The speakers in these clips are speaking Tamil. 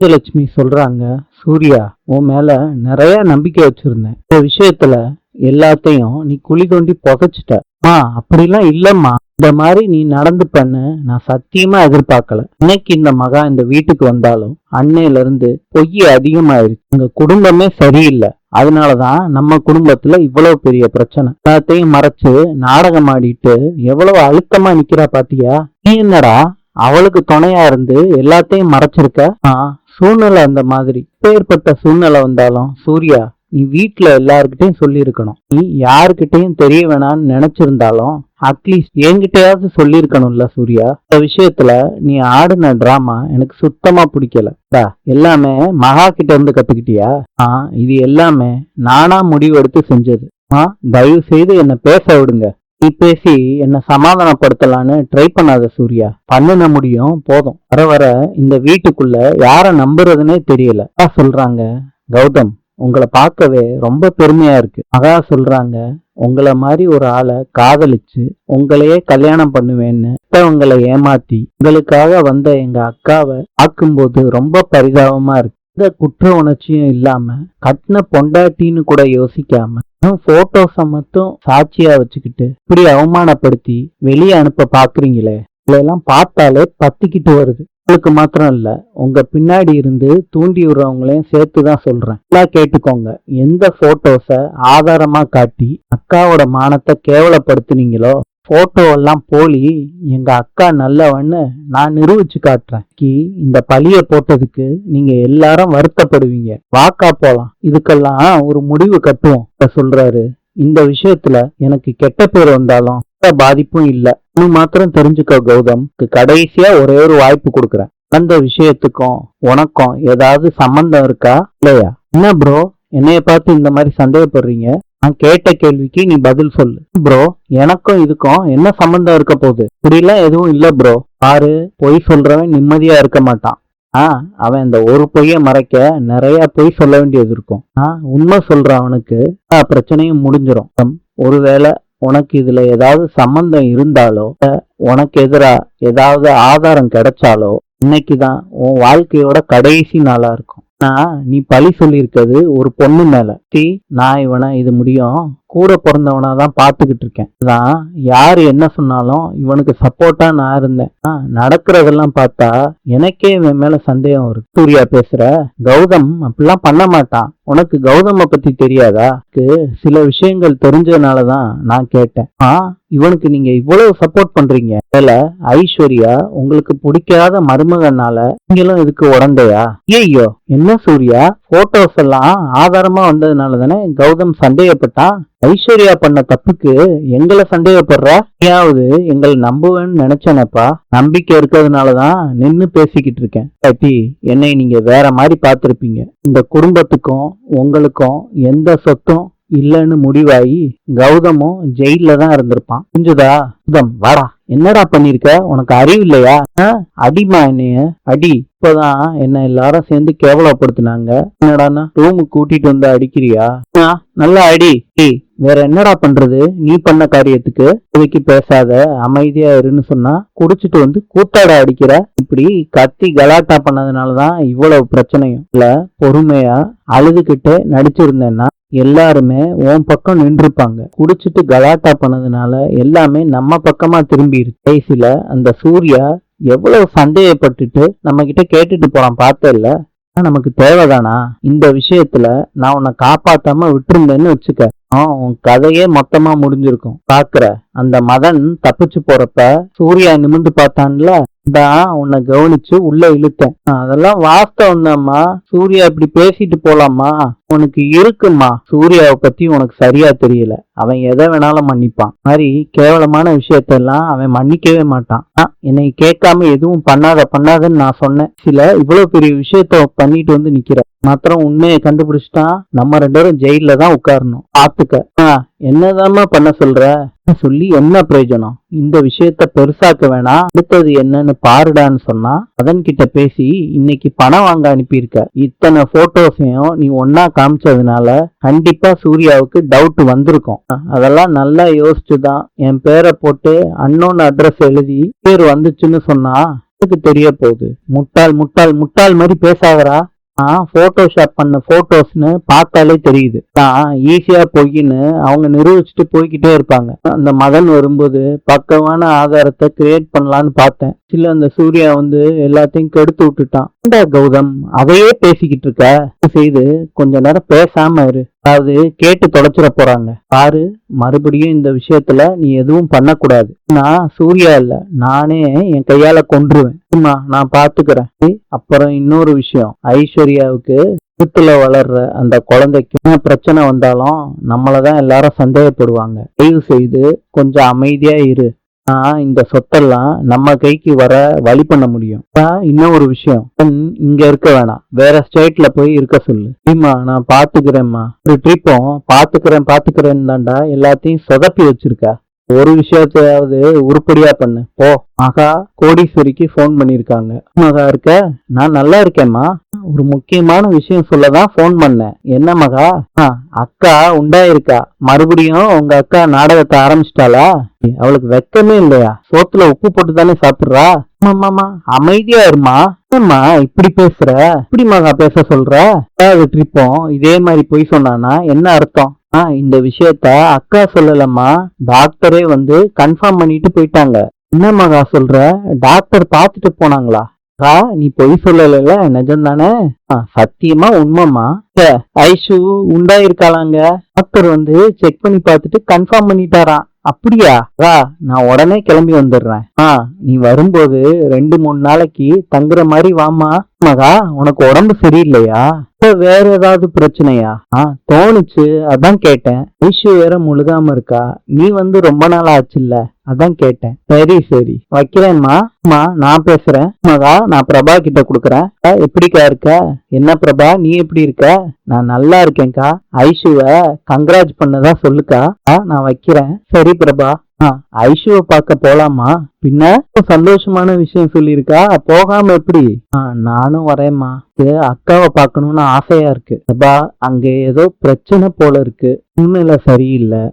விஜயலட்சுமி சொல்றாங்க, சூர்யா, உன் மேல நிறைய நம்பிக்கை வச்சிருந்தேன். இந்த விஷயத்துல எல்லாத்தையும் நீ குழி தோண்டி புதைச்சிட்ட. அப்படிலாம் இல்லம்மா. இந்த மாதிரி நீ நடந்துப்பன்னு நான் சத்தியமா எதிர்பார்க்கல. இன்னைக்கு இந்த மகா இந்த வீட்டுக்கு வந்தாலும் அன்னையில இருந்து பொய் அதிகமாயிருச்சு. உங்க குடும்பமே சரியில்லை. அதனாலதான் நம்ம குடும்பத்துல இவ்வளவு பெரிய பிரச்சனை. எல்லாத்தையும் மறைச்சு நாடகம் ஆடிட்டு எவ்வளவு அழுத்தமா நிக்கிறா பாத்தியா? நீ என்னடா அவளுக்கு துணையா இருந்து எல்லாத்தையும் மறைச்சிருக்க? சூழ்நிலை அந்த மாதிரி. எப்பேற்பட்ட சூழ்நிலை வந்தாலும் சூர்யா, நீ வீட்டுல எல்லார்கிட்டையும் சொல்லி இருக்கணும். நீ யாருக்கிட்டையும் தெரிய வேணான்னு நினைச்சிருந்தாலும் அட்லீஸ்ட் என்கிட்டயாவது சொல்லி இருக்கணும்ல சூர்யா. இந்த விஷயத்துல நீ ஆடின டிராமா எனக்கு சுத்தமா பிடிக்கல. எல்லாமே மகா கிட்ட இருந்து கத்துக்கிட்டியா? இது எல்லாமே நானா முடிவு எடுத்து செஞ்சது. தயவு செய்து என்ன பேச விடுங்க. நீ பேசி என்ன சமாதானப்படுத்தலான்னு ட்ரை பண்ணாத சூர்யா. பண்ணுன முடியும் போதும். வர வர இந்த வீட்டுக்குள்ள யார நம்புறதுன்னே தெரியல. சொல்றாங்க, கௌதம், உங்களை பார்க்கவே ரொம்ப பெருமையா இருக்கு. மகா சொல்றாங்க, உங்களை மாதிரி ஒரு ஆளை காதலிச்சு உங்களையே கல்யாணம் பண்ணுவேன்னு உங்களை ஏமாத்தி உங்களுக்காக வந்த எங்க அக்காவை ஆக்கும்போது ரொம்ப பரிதாபமா இருக்கு. எந்த குற்ற உணர்ச்சியும் இல்லாம கட்டின பொண்டாட்டின்னு கூட யோசிக்காம போட்டோஸ மட்டும் சாட்சியா வச்சுக்கிட்டு இப்படி அவமானப்படுத்தி வெளியே அனுப்ப பாக்குறீங்களே, இதெல்லாம் பார்த்தாலே பத்திக்கிட்டு வருது. உங்களுக்கு மாத்திரம் இல்ல, உங்க பின்னாடி இருந்து தூண்டி விடுறவங்களையும் சேர்த்துதான் சொல்றேன். எல்லாம் கேட்டுக்கோங்க. எந்த போட்டோஸ ஆதாரமா காட்டி அக்காவோட மானத்தை கேவலப்படுத்துனீங்களோ, போட்டோ எல்லாம் போலி, எங்க அக்கா நல்லவன்னு நான் நிரூபிச்சு காட்டுறேன். இந்த பழிய போட்டதுக்கு நீங்க எல்லாரும் வருத்தப்படுவீங்க. வாக்கா போலாம், இதுக்கெல்லாம் ஒரு முடிவு கட்டுவோம் சொல்றாரு. இந்த விஷயத்துல எனக்கு கெட்ட பேர் வந்தாலும் பாதிப்பும் இல்ல. நீ மாத்திரம் தெரிஞ்சுக்கோ கௌதம், கடைசியா ஒரே ஒரு வாய்ப்பு கொடுக்குறேன். அந்த விஷயத்துக்கும் உனக்கும் ஏதாவது சம்பந்தம் இருக்கா இல்லையா? என்ன ப்ரோ என்னைய பார்த்து இந்த மாதிரி சந்தேகப்படுறீங்க? நான் கேட்ட கேள்விக்கு நீ பதில் சொல்லு ப்ரோ. எனக்கும் இதுக்கும் என்ன சம்பந்தம் இருக்க போகுது? இப்படிலாம் எதுவும் இல்ல ப்ரோ. பாரு, பொய் சொல்றவன் நிம்மதியா இருக்க மாட்டான். அவன் இந்த ஒரு பொய்ய மறைக்க நிறைய பொய் சொல்ல வேண்டியது இருக்கும். உண்மை சொல்ற அவனுக்கு பிரச்சனையும் முடிஞ்சிடும். ஒருவேளை உனக்கு இதுல ஏதாவது சம்பந்தம் இருந்தாலோ, உனக்கு எதிரா ஏதாவது ஆதாரம் கிடைச்சாலோ, இன்னைக்குதான் உன் வாழ்க்கையோட கடைசி நாளா இருக்கும். நீ பழி சொல்லியிருக்கிறது ஒரு பொண்ணு மேல. நான் இவனை இது முடியும் கூட பிறந்தவனாதான் பாத்துக்கிட்டு இருக்கேன். அதான் யாரு என்ன சொன்னாலும் இவனுக்கு சப்போர்ட்டா நான் இருந்தேன். நடக்கிறதெல்லாம் பார்த்தா எனக்கே இவன் மேல சந்தேகம் இருக்கு. சூர்யா பேசுற, கௌதம் அப்படிலாம் பண்ண மாட்டான். உனக்கு கௌதம பத்தி தெரியாதா? சில விஷயங்கள் தெரிஞ்சதுனாலதான் நான் கேட்டேன். இவனுக்கு நீங்க இவ்வளவு சப்போர்ட் பண்றீங்க. ஐஸ்வர்யா உங்களுக்கு பிடிக்காத மருமகனால நீங்களும் இதுக்கு உடந்தையா? ஐயோ, என்ன சூர்யா, போட்டோஸ் எல்லாம் ஆதாரமா வந்ததுனால தானே கௌதம் சந்தேகப்பட்டான். ஐஸ்வர்யா பண்ண தப்புக்கு எங்களை சந்தேகப்படுற? ஏதாவது எங்களை நம்புவேன்னு நினைச்சேனப்பா. நம்பிக்கை இருக்கிறதுனாலதான் நின்னு பேசிக்கிட்டு இருக்கேன். என்னை நீங்க வேற மாதிரி பார்த்திருப்பீங்க. இந்த குடும்பத்துக்கும் உங்களுக்கும் எந்த சொத்தும் இல்லன்னு முடிவாயி கௌதமும் ஜெயில தான் இருந்திருப்பான். புரிஞ்சுதா? கௌதம், வாடா. என்னடா பண்ணிருக்க? உனக்கு அறிவு இல்லையா? அடிமா என்னைய அடி. இப்பதான் என்ன எல்லாரும் சேர்ந்து கேவலப்படுத்தினாங்க. என்னடானா ரூமுக்கு கூட்டிட்டு வந்து அடிக்கிறியா? நல்லா அடி. வேற என்னடா பண்றது? நீ பண்ண காரியத்துக்கு இதுக்கு பேசாத, அமைதியா இருன்னு சொன்னா குடிச்சிட்டு வந்து கூத்தாட அடிக்கிற. இப்படி கத்தி கலாட்டா பண்ணதுனாலதான் இவ்வளவு பிரச்சனையும் இல்ல. பொறுமையா அழுதுகிட்டே நடிச்சிருந்தேன்னா எல்லாருமே உன் பக்கம் நின்றுப்பாங்க. குடிச்சிட்டு கலாட்டா பண்ணதுனால எல்லாமே நம்ம பக்கமா திரும்பி இருக்கு. கடைசியில அந்த சூர்யா எவ்வளவு சந்தேகப்பட்டுட்டு நம்ம கிட்ட கேட்டுட்டு போறான் பார்த்தல. நமக்கு தேவைதானா? இந்த விஷயத்துல நான் உன்னை காப்பாத்தாம விட்டுருந்தேன்னு வச்சுக்க, உன் கதையே மொத்தமா முடிஞ்சிருக்கும். பாக்குற அந்த மதன் தப்பிச்சு போறப்ப சூர்யா நிமிந்து பார்த்தான்ல, தான் உன்னை கவனிச்சு உள்ள இழுத்தேன். அதெல்லாம் வாஸ்தவம் தான்மா. சூர்யா இப்படி பேசிட்டு போலாமா? உனக்கு இருக்குமா? சூர்யாவை பத்தி உனக்கு சரியா தெரியல. அவன் எதை வேணாலும் மன்னிப்பான். மாதிரி கேவலமான விஷயத்தெல்லாம் அவன் மன்னிக்கவே மாட்டான். என்னை கேட்காம எதுவும் பண்ணாதன்னு நான் சொன்னேன். சில இவ்வளவு பெரிய விஷயத்த பண்ணிட்டு வந்து நிக்கிற மாத்திரம் உண்மையை கண்டுபிடிச்சிட்டா நம்ம 2 பேரும் ஜெயில தான் உட்காரணும். பாத்துக்க. என்னதாம்மா பண்ண சொல்ற? சொல்லி என்ன பிரயோஜனம்? இந்த விஷயத்த பெருசாக்க வேணாம், அடுத்தது என்னன்னு பாருடான்னு சொன்னா அதன் கிட்ட பேசி இன்னைக்கு பணம் வாங்க அனுப்பியிருக்க. இத்தனை போட்டோஸையும் நீ ஒன்னா காமிச்சதுனால கண்டிப்பா சூர்யாவுக்கு டவுட் வந்திருக்கும். அதெல்லாம் நல்லா யோசிச்சுதான் என் பேரை போட்டு அன்னோன் அட்ரஸ் எழுதி பேர் வந்துச்சுன்னு சொன்னா எனக்கு தெரிய போகுது. முட்டாள் முட்டாள் முட்டாள் மாதிரி பேசாதடா. போட்டோஷாப் பண்ண போட்டோஸ்னு பார்த்தாலே தெரியுது. நான் ஈஸியா பொய்ன்னு அவங்க நிரூபிச்சுட்டு போய்கிட்டே இருப்பாங்க. அந்த மதன் வரும்போது பக்கமான ஆதாரத்தை கிரியேட் பண்ணலான்னு பார்த்தேன். சில அந்த சூர்யா வந்து எல்லாத்தையும் கெடுத்து விட்டுட்டான். ஏண்டா கௌதம் அதையே பேசிக்கிட்டு இருக்க? செய்து கொஞ்ச நேரம் பேசாம இரு. அதாவது கேட்டு தொலைச்சிட போறாங்க பாரு. மறுபடியும் இந்த விஷயத்துல நீ எதுவும் பண்ணக்கூடாது. நான் சூர்யா இல்ல, நானே என் கையால கொன்றுவேன். நான் பாத்துக்கிறேன். அப்புறம் இன்னொரு விஷயம், ஐஸ்வர்யாவுக்கு வீட்டுல வளர்ற அந்த குழந்தைக்கு என்ன பிரச்சனை வந்தாலும் நம்மளதான் எல்லாரும் சந்தேகப்படுவாங்க. தயவு செய்து கொஞ்சம் அமைதியா இரு. இந்த சொத்தெல்லாம் நம்ம கைக்கு வர வழி பண்ண முடியும். இன்னும் ஒரு விஷயம், இங்க இருக்க வேணாம், வேற ஸ்டேட்ல போய் இருக்க சொல்லு. நான் பாத்துக்கிறேன்மா. ஒரு ட்ரிப்பும் பாத்துக்கிறேன்னு தாண்டா எல்லாத்தையும் சொதப்பி வச்சிருக்க. ஒரு விஷயத்தையாவது உருப்படியா பண்ணு போ. மகா கோடீஸ்வரிக்கு போன் பண்ணிருக்காங்க. மகா இருக்க? நான் நல்லா இருக்கேம்மா. ஒரு முக்கியமான விஷயம் சொல்லதான் போன் பண்ணேன். என்ன மகா? அக்கா உண்டாயிருக்கா? மறுபடியும் உங்க அக்கா நாடகத்தை ஆரம்பிச்சிட்டாளா? அவளுக்கு வெக்கமே இல்லையா? சோத்துல உப்பு போட்டு தானே சாப்பிடுறா? ஆமாமா, அமைதியா இருமா. என்னம்மா இப்படி பேசுற? இப்படி மகா பேச சொல்ற? ட்ரிப்பும் இதே மாதிரி போய் சொன்னானா என்ன அர்த்தம்? இந்த விஷயத்த அக்கா சொல்லலம்மா, டாக்டரே வந்து கன்ஃபார்ம் பண்ணிட்டு போயிட்டாங்க. என்ன மகா சொல்ற? டாக்டர் பாத்துட்டு போனாங்களா? நீ பொய் சொல்லல, நிஜம் தானே? சத்தியமா உண்மைமா. ஐஷு உண்டாயிருக்காளாங்க. டாக்டர் வந்து செக் பண்ணி பார்த்துட்டு கன்ஃபார்ம் பண்ணிட்டாராம். அப்படியா? நான் உடனே கிளம்பி வந்துடுறேன். நீ வரும்போது 2-3 நாளைக்கு தங்குற மாதிரி வாமா. மகா உனக்கு உடம்பு சரியில்லையா? வேற ஏதாவது பிரச்சனையா? தோணுச்சு, அதான் கேட்டேன். ஐஷு வேற முழுகாம இருக்கா, நீ வந்து ரொம்ப நாள் ஆச்சுல்ல, அதான் கேட்டேன். சரி வைக்கிறேன்மா. நான் பேசுறேன். மகா நான் பிரபா கிட்ட குடுக்கறேன். எப்படிக்கா இருக்க? என்ன பிரபா நீ எப்படி இருக்க? நான் நல்லா இருக்கேன்க்கா. ஐஷுவ கங்கராஜ் பண்ணதா சொல்லுக்கா. நான் வைக்கிறேன். சரி பிரபா. ஐஷுவ பார்க்க போலாமா? பின்ன சந்தோஷமான விஷயம் சொல்லிருக்கா, போகாம எப்படி? நானும் வரேம்மா. அக்காவை பார்க்கணும்னு ஆசையா இருக்கு. பிரபா அங்க ஏதோ பிரச்சனை போல இருக்கு, சூழ்நிலை சரியில்லை.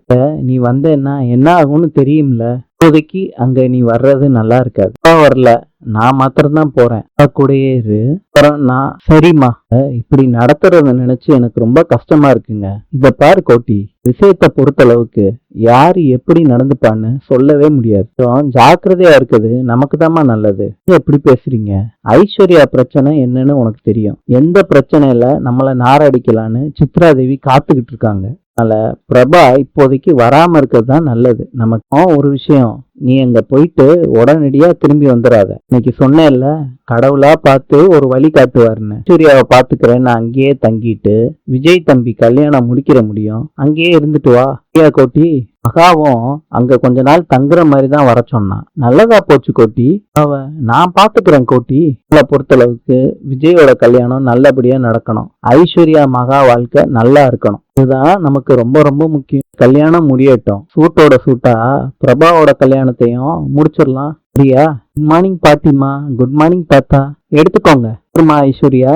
நீ வந்தேன்னா என்ன ஆகும்னு தெரியும்ல. இப்போதைக்கு அங்க நீ வர்றது நல்லா இருக்காது. வரல, நான் மாத்திரம்தான் போறேன். கூடயே இரு. அப்புறம் நான் சரிம்மா. இப்படி நடத்துறத நினைச்சு எனக்கு ரொம்ப கஷ்டமா இருக்குங்க. இத பாரு கோட்டி, விஷயத்தை பொறுத்தளவுக்கு யாரு எப்படி நடந்துப்பான்னு சொல்லவே முடியாது. ஜாக்கிரதையா இருக்குது நமக்கு தாமா நல்லது. எப்படி பேசுறீங்க? ஐஸ்வர்யா பிரச்சனை என்னன்னு உனக்கு தெரியும். எந்த பிரச்சனையில நம்மள நாரடிக்கலான்னு சித்ராதேவி காத்துக்கிட்டு இருக்காங்க. அதனால பிரபா இப்போதைக்கு வராம இருக்கிறது தான் நல்லது நமக்கு. ஒரு விஷயம், நீ அங்க போயிட்டு உடனடியா திரும்பி வந்துடாத. இன்னைக்கு சொன்னேன்ல, கடவுளா பார்த்து ஒரு வழி காட்டுவாருன்னு. சூர்யாவை பாத்துக்கிறேன், நான் அங்கேயே தங்கிட்டு விஜய் தம்பி கல்யாணம் முடிக்கிற முடியும், அங்கேயே இருந்துட்டு வா. கோட்டி மகாவும் அங்க கொஞ்ச நாள் தங்குற மாதிரி தான் வர சொன்னான். நல்லதா போச்சு கோட்டி. நான் பாத்துக்கிறேன் கோட்டி. பொறுத்தளவுக்கு விஜயோட கல்யாணம் நல்லபடியா நடக்கணும். ஐஸ்வர்யா மகா வாழ்க்கை நல்லா இருக்கணும். இதுதான் நமக்கு ரொம்ப ரொம்ப முக்கியம். கல்யாணம் முடியட்டும். சூட்டோட சூட்டா பிரபாவோட கல்யாணத்தையும் முடிச்சிடலாம். சரியா? குட் மார்னிங் பாட்டிமா. குட் மார்னிங் தாத்தா. எடுத்துக்கோங்க. ஐஸ்வர்யா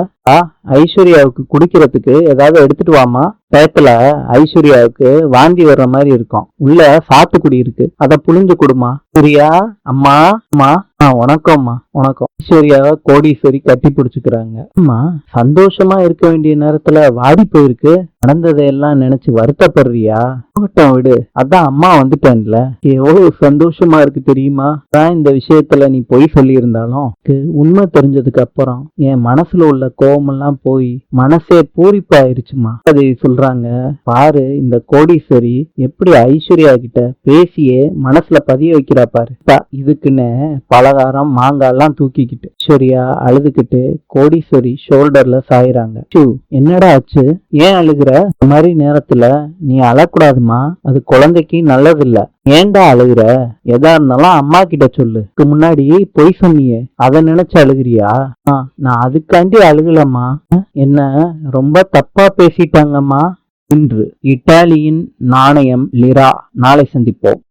ஐஸ்வர்யாவுக்கு குடிக்கிறதுக்கு ஏதாவது எடுத்துட்டு வாமா. டயத்துல ஐஸ்வர்யாவுக்கு வாந்தி வர்ற மாதிரி இருக்கும். உள்ள சாத்துக்குடி இருக்கு, அத புளிஞ்சு கொடுமா. சரியா? அம்மா அம்மா. வணக்கம்மா. வணக்கம். ஐஸ்வர்யாவை கோடீஸ்வரி கட்டி பிடிச்சுக்கிறாங்க. அம்மா சந்தோஷமா இருக்க வேண்டிய நேரத்துல வாடி போயிருக்கு. நடந்ததையெல்லாம் நினைச்சு வருத்தப்படுறியா? விடு, அதான் அம்மா வந்துட்டேன்ல. எவ்வளவு சந்தோஷமா இருக்கு தெரியுமா? இந்த விஷயத்துல நீ பொய் சொல்லி இருந்தாலும் உண்மை தெரிஞ்சதுக்கு அப்புறம் என் மனசுல உள்ள கோபமெல்லாம் போய் மனசே பூரிப்பாயிருச்சுமா. அதை சொல்றாங்க பாரு, இந்த கோடீஸ்வரி எப்படி ஐஸ்வர்யா கிட்ட பேசியே மனசுல பதிய வைக்கிறா பாரு. இதுக்குன்னு பலகாரம் மாங்காய் எல்லாம் தூக்கிக்கிட்டு ஐஸ்வர்யா அழுதுகிட்டு கோடீஸ்வரி ஷோல்டர்ல சாயிறாங்க. என்னடா ஆச்சு? ஏன் அழுகுற? இந்த மாதிரி நேரத்துல நீ அழக்கூடாதுமா, அது குழந்தைக்கு நல்லது இல்ல. ஏண்டா அழுகுற? எதா இருந்தாலும் அம்மா கிட்ட சொல்லு. முன்னாடி பொய் சொன்னியே, அதை நினைச்சு அழுகுறியா? நான் அதுக்காண்டி அழுகலம்மா. என்ன ரொம்ப தப்பா பேசிட்டாங்கம்மா. இன்று இத்தாலியின் நாணயம் லிரா. நாளை சந்திப்போம்.